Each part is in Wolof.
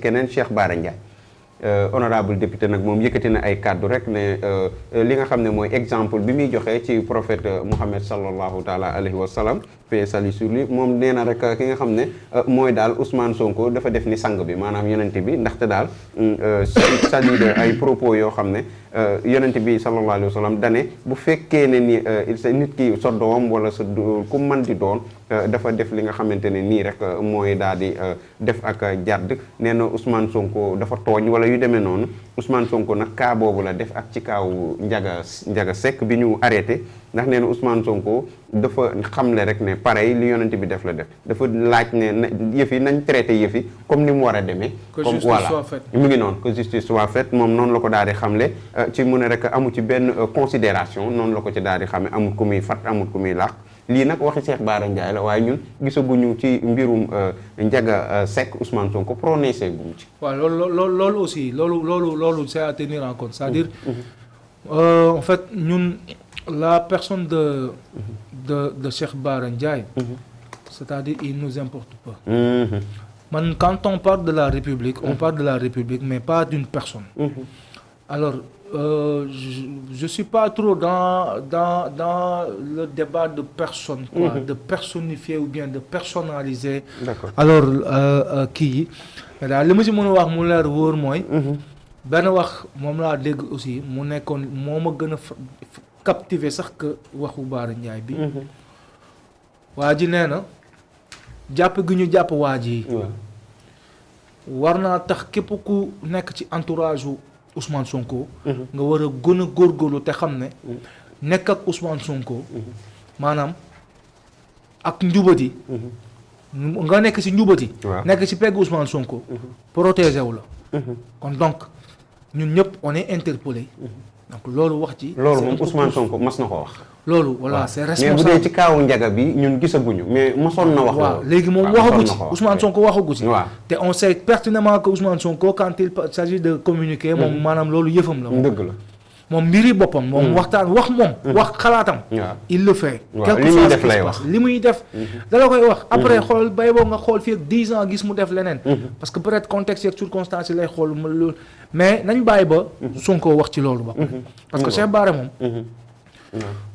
keneen Cheikh Bara Ndiaye honorable député nag moom yëkkati na ay kàddu rek ne li nga xam ne mooy exemple bi muy joxe ci prophète Mouhamed sallallahu taala alayhi wa sallam paix salut sur lui moom nee na rek ki nga xam ne mooy daal Ousmane Sonko dafa def ni sang bi maanaam yonent bi ndaxte daal c'est-à-dire ay propos yoo xam ne yonent bi sallallahu alayhi wa sallam dane bu fekkee ne ni nit ki sa doom wala sa ku mën di doon dafa def li nga xamante ne nii rek mooy daal di def ak jàdd nee na Ousmane Sonko dafa tooñ wala yu demee noonu Ousmane Sonko nag cas boobu la def ak ci kaaw Ndiaga Seck bi ñu arrêté ndax nee na Ousmane Sonko dafa xamle rek ne pareil li yonent bi def la def dafa laaj ne yëf yi nañ traité yëf yi comme ni mu war a demee. comme voilà mu ngi noonu que justice soit faite moom noonu la ko daal di xamle ci mu ne rek amu ci benn considération noonu la ko ci daal di xame amul ku muy fat amul ku muy laax lii nag waxi Cheikh Bara Ndiaye la waaye ñun gisaguñu ci mbirum Ndiaga Seck Ousmane Sonko prononcé guñ ci. waaw loolu aussi loolu c'est à tenir en compte c'est-à-dire en fait ñun la personne de Cheikh Bara Ndiaye c'est-à-dire il nous importe pas. Man quand on parle de la République on parle de la République mais pas d'une personne. Alors je suis pas trop dans le débat de personne quoi, de personnifier ou bien de personnaliser. D'accord. Alors kii yi mais daal li ma ci mën a wax mu leer wóor mooy benn wax moom laa dégg aussi mu nekkoon moo ma gën a captivé sax que waxu Bara Ndiaye bi waa ji nee na jàpp gi ñu jàpp waa ji war naa tax képp ku nekk ci entourage u Ousmane Sonko nga war a gën a góorgóorlu te xam ne nekk ak Ousmane Sonko maanaam ak njubati nga nekk ci njubati nekk ci pegg Ousmane Sonko protégé wu la kon donc ñun ñëpp on est interpellé donc loolu wax ci loolu moom Ousmane Sonko mas na ko wax loolu voilà c'est responsable mais bu dee ci kaawu Ndiaga bi ñun gisaguñu mais mosoon na wax waaw léegi moom waxagu ci Ousmane Sonko waxagu ci te on sait pertinemment que Ousmane Sonko quand il s'agit de communiquer moom maanaam loolu yëfam la dëgg la moom mbiri boppam moom waxtaan wax moom wax xalaatam il le fait li muy def lay wax li muy def dala koy wax après xool bay boo nga xool fii ak 10 ans gis mu def leneen parce que peut-être contexte ak circonstance yi lay xool mais nañ bàyyi ba Sonko wax ci loolu ba parce que Cheikh Bara moom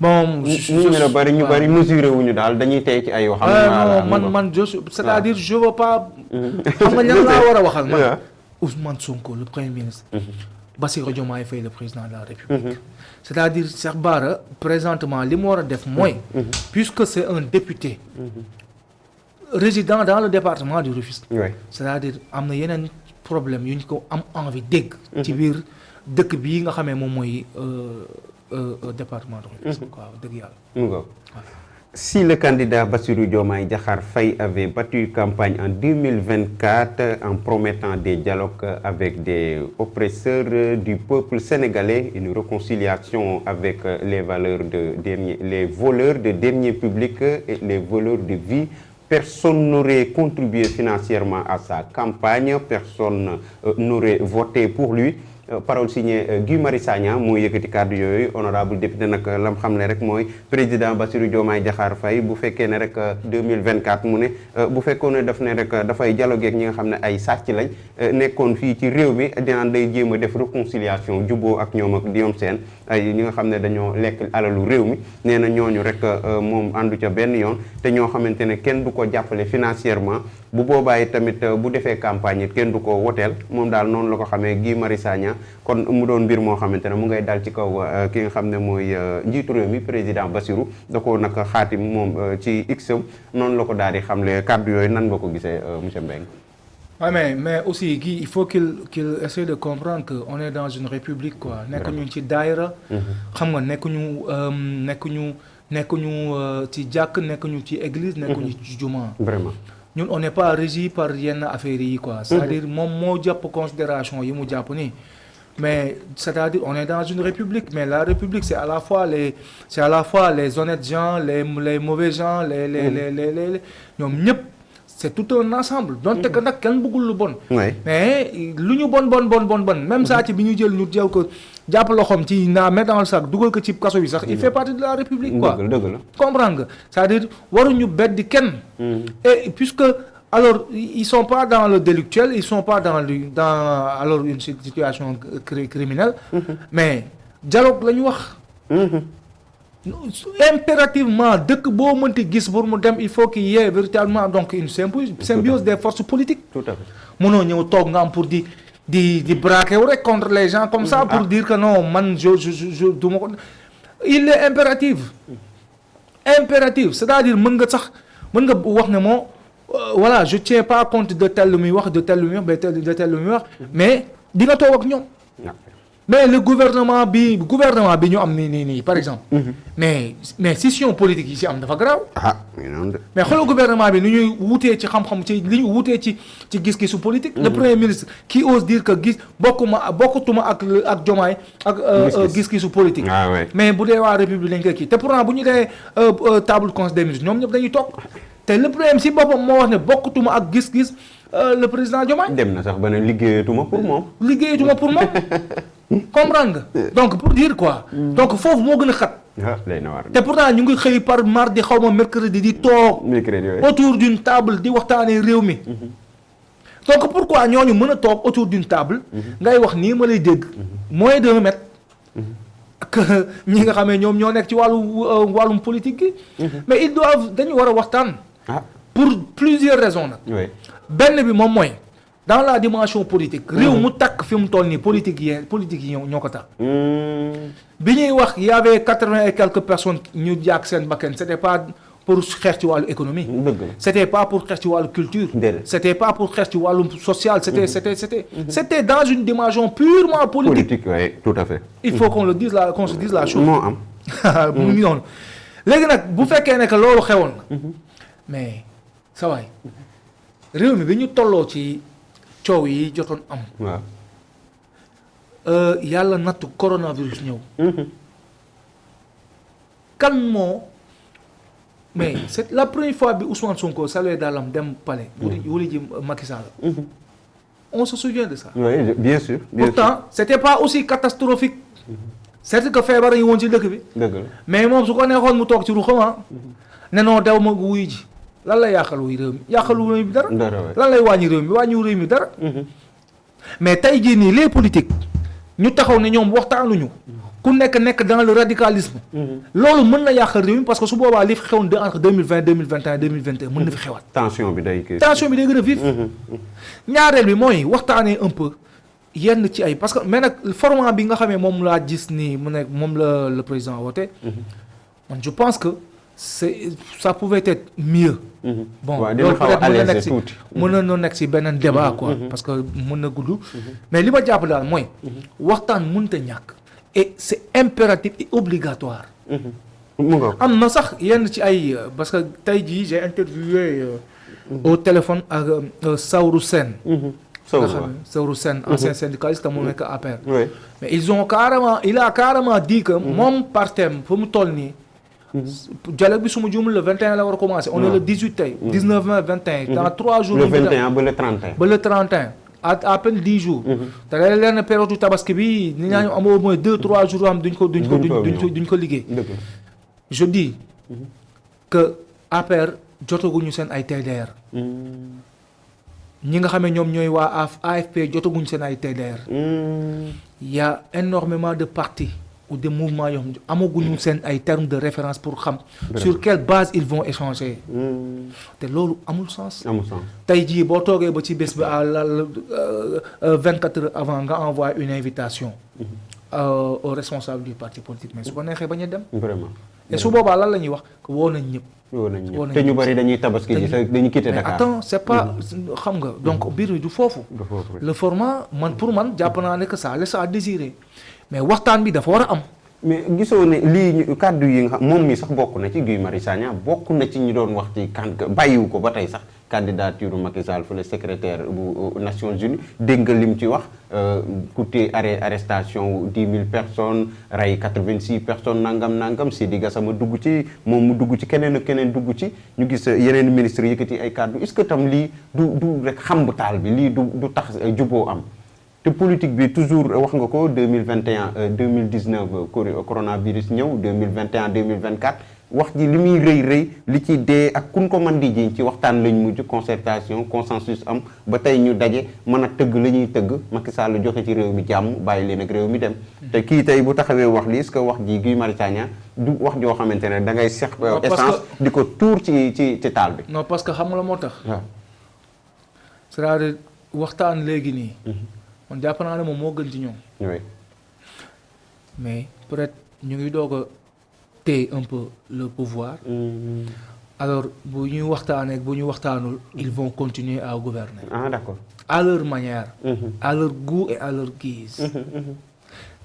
bon ñu bari mesuré wuñu daal dañuy tey ci ay yoo xam man c'est-à-dire je veux pas xam nga ñan laa war a waxal man Ousmane Sonko le premier ministre Bassirou Diomaye Faye le président de la République c'est-à-dire Cheikh Bara présentement li mu war a def mooy puisque c'est un député résident dans le département du Rufisque c'est-à-dire am na yeneen problème yu ñu ko am envie dégg ci biir dëkk bii nga xamee moom mooy département de Rufisque quoi dëgg yàlla. Si le candidat Bassirou Diomaye Diakhar Faye avait battu campagne en 2024 en promettant des dialogues avec des oppresseurs du peuple sénégalais, une réconciliation avec les voleurs de deniers publics et les voleurs de vie, personne n'aurait contribué financièrement à sa campagne, personne n'aurait voté pour lui. Parole signée Guy Marius Sagna moo yëkkati kàddu yooyu honorable député nag lam xam ne rek mooy président Bassirou Diomaye Diakhar Faye bu fekkee ne rek 2024 mu ne bu fekkoon ne daf ne rek dafay dialoguer ak ñi nga xam ne ay sàcc lañ nekkoon fii ci réew mi dinaan day jéem a def réconciliation juboo ak ñoom ak diom seen ay ñi nga xam ne dañoo lekk alalu réew mi nee na ñooñu rek moom àndu ca benn yoon te ñoo xamante ne kenn du ko jàppale financièrement bu boobaa yi tamit bu defee campagne it kenn du ko woteel moom daal noonu la ko xamee Guy Marius Sagna kon mu doon mbir moo xamante ne mu ngay dal ci kaw ki nga xam ne mooy njiitu réew mi président Bassirou da ko nag xaatim moom ci X-am noonu la ko daal di xamle kàddu yooyu nan nga ko gisee monsieur Mbengue. Ouais, mais aussi Guy il faut qu'il essaie de comprendre que on est dans une république quoi nekk ñu ci daayira xam nga nekkuñu ci jàkk nekkuñu ci église nekkuñu ci jumaa vraiment ñun on n'est pas régi par yenn affaires yi quoi c'est-à-dire moom moo jàpp considération yi mu jàpp nii mais c'est-à-dire on est dans une république mais la république c'est à la fois les honnêtes gens les mauvais gens les ñoom ñëpp c'est tout un ensemble donte que nag kenn bëggul lu bon mais lu ñu bon même saa ci bi ñu jël ñu jël ko jàpp loxoom ci naa mettre dans le sac dugal ko ci kaso bi sax il fait partie de la république quoi dëgg la comprendre nga c'est-à-dire waruñu beddi kenn et puisque alors ils sont pas dans le délictuel, ils sont pas dans alors une situation criminelle, mais dialogue la ñu wax. Impérativement dëkk boo mënti gis pour mu dem il faut qu'il y ait véritablement donc une symbiose des forces politiques. Tout à fait. Mënoo ñëw toog nga am pour di braquer wu rek contre les gens comme ça pour dire que non man je du ma ko. Il est impératif, c'est-à-dire mën nga wax ne moo voilà je tiens pas compte de tel lu muy wax de tel lu muy wax mais di nga toog ak ñoom. Mais le gouvernement bi ñu am nii par exemple. mais scission politique yi si am dafa garaaw. mais xoolal gouvernement bi ni ñuy wutee ci xam-xam ci li ñu wutee ci gis-gisu politique. Le premier ministre qui ose dire que bokkutuma ak Diomaye ak gis-gisu politique. mais bu dee waa république lañ koy kii te pourtant bu ñu dee table conseil des ministres ñoom ñëpp dañuy toog te le premier si boppam moo wax ne bokkutuma ak gis-gis le président Diomaye. dem na sax ba ne liggéeyatuma pour moom. comprendre nga donc pour dire quoi. donc foofu moo gën a xat. te pourtant ñu ngi xëy par mardi xaw ma mercredi di toog. autour d'une table di waxtaanee réew mi. donc pourquoi ñooñu mën a toog autour d'une table. ngay wax nii ma lay dégg. moins d'1 mètre. que ñi nga xamee ñoom ñoo nekk ci wàllum politique gi. mais dañu war a waxtaan. pour plusieurs raisons nag. benn bi moom mooy. dans la dimension politique. réew mu takk fi mu toll nii politique yi ñoo ko tax. bi ñuy wax y avait 80 et quelques personnes ñu jàkk seen bakkan c'était pas pour xeex ci wàllu économie. c'était pas pour xeex ci wàllu culture. c'était pas pour xeex ci wàllu social. c'était dans une dimension purement politique. Oui, tout à fait. il faut qu'on se dise la chose. moo am. mu ngi noonu léegi nag bu fekkee ne que loolu xewoon na. mais sa waay réew mi bi ñu tolloo ci. coow yi jotoon am. waaw. yàlla nattu coronavirus ñëw. kan moo mais c'est la première fois bi Ousmane Sonko salué daalam dem palais. wuli ji Macky Sall. On se souvient de ça. Oui, bien sûr. Pourtant c'était pas aussi catastrophique. c'est que feebar yi woon ci dëkk bi. mais moom su ko neexoon mu toog ci ruxam ne non dew ma wuyu ji. lan lay yàqal réew mi yàqalu réew mi dara. lan lay wàññi réew mi dara. mais tey jii nii les politiques ñu taxaw ne ñoom waxtaanuñu. ku nekk dans le radicalisme. loolu mën na yàqal réew mi parce que su boobaa li fi xewoon entre 2020 2021 2021 mën na fi xewaat. tension bi day gën a vif. ñaareel bi mooy waxtaanee un peu yenn ci ay parce que mais nag format bi nga xamee moom laa gis nii mu nekk moom la le président woote. man je pense que. ça pouvait être mieux. Bon loolu peut-être mën na nekk si beneen débat quoi. parce que mën na gudd. mais li ma jàpp daal mooy. waxtaan mënta ñàkk. et c'est impératif et obligatoire. am na sax yenn ci ay parce que tey jii j'ai interviewé au téléphone ak Saourou Sène. Saourou Sène ancien syndicaliste mu nekk APR. mais il a carrément dit que moom partem fu mu toll nii. dialogue bi su ma juumul le 21 la war a commencer. on est le 18 tey. 19 20 21. dans 3 jours. le 21 ba le 31. ba le 31 à peine 10 jours. te day leen période tabaski bi ni ñaa ñu am au moins 2-3 jours yoo xam duñ ko liggéey. je dis que APR jotaguñu seen ay TDR. ñi nga xam ne ñoom ñooy waa AFP jotaguñu seen ay TDR. y a énormément de partis. ou des mouvements yoo xam ne amaguñu seen ay termes de référence pour xam sur quelle base ils vont échanger. te loolu amul sens. tey jii boo toogee ba ci bés bi à 24 heures avant nga envoyer une invitation. au responsable du parti politique mais su ko neexee bañ a dem. vraiment et su boobaa lan la ñuy wax woo nañ ñëpp. te ñu bari dañuy tabaski ji sax dañuy quitter Dakar. mais attends c'est pas xam nga donc biir bi du foofu. le format pour man jàpp naa ne que ça laisse à désirer. mais waxtaan bi dafa war a am. mais gisoo ne lii kàddu yi nga xam moom mi sax bokk na ci Guy Marius Sagna bokk na ci ñi doon wax ci bàyyiwu ko ba tey sax candidature Macky Sall fu le secrétaire bu Nations Unies dégg nga lim ci wax coûté arrestation 10 000 personnes rey 86 personnes nangam Seydi Gassama dugg ci moom mu dugg ci keneen ak keneen dugg ci ñu gis yeneen ministre yëkkati ay kàddu est-ce que tam lii du rek xam bu taal bi lii du tax juboo am. te politique bi toujours wax nga ko 2021 2019 coronavirus ñëw 2021 2024 wax ji li muy rëy li ci dee ak kun ko mën di jiñ ci waxtaan lañ mujj concertation consensus am ba tey ñu daje mën a tëgg la ñuy tëgg Macky Sall joxe ci réew mi jàmm bàyyi leen ak réew mi dem te kii tey bu taxawee wax lii est-ce que wax ji Guy Marius Sagna du wax joo xamante ne da ngay sex essence di ko tuur ci taal bi. non parce que xam nga la moo tax. waaw c'est-à-dire waxtaan léegi nii. man jàpp naa ne moom moo gën ci ñoom. oui. mais peut-être ñu ngi doog a téye un peu le pouvoir. alors bu ñuy waxtaanee bu ñu waxtaanul ils vont continuer à gouverner. ah d'accord. à leur manière. à leur goût et à leur guise.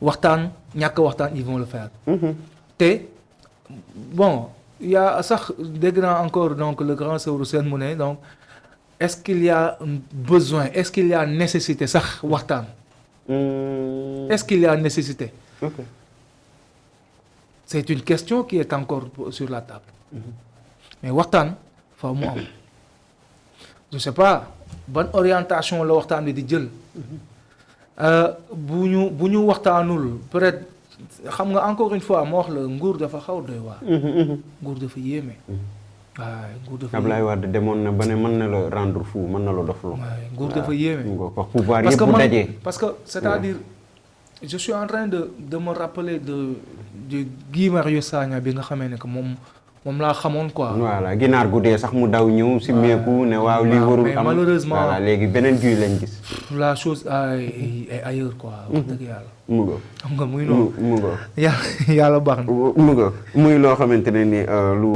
waxtaan ñàkk waxtaan ils vont le faire. te bon il y a sax dégg naa encore donc le grand Sewru Sène mu ne donc est-ce qu'il y a besoin est-ce qu'il y a nécessité sax waxtaan. est-ce qu'il y a nécessité. Okay. C'est une question qui est encore sur la table. mais waxtaan fa mu am je sais pas ban orientation la waxtaan bi di jël. bu ñu waxtaanul peut-être xam nga encore une fois ma wax la nguur dafa xaw doy waar. nguur dafa yéeme. waaye nguur dafa yéeme Ablaye Wade demoon na ba ne mën na la rendre fou mën na la dofloo. waaye nguur dafa yéeme. wax pouvoir yëpp bu dajee. parce que c'est-à-dire je suis en train de me rappeler de Guy Marius Sagna bi nga xamee ne que moom laa xamoon quoi. voilà ginaar gu dee sax mu daw ñëw si meeku ne waaw lii warul am malheureusement voilà léegi beneen Guy lañ gis. la chose est ailleurs quoi. wax dëgg yàlla. mu ngo xam nga muy noonu. mu ngo yàlla baax na. mu ngo muy loo xamante ne ni lu.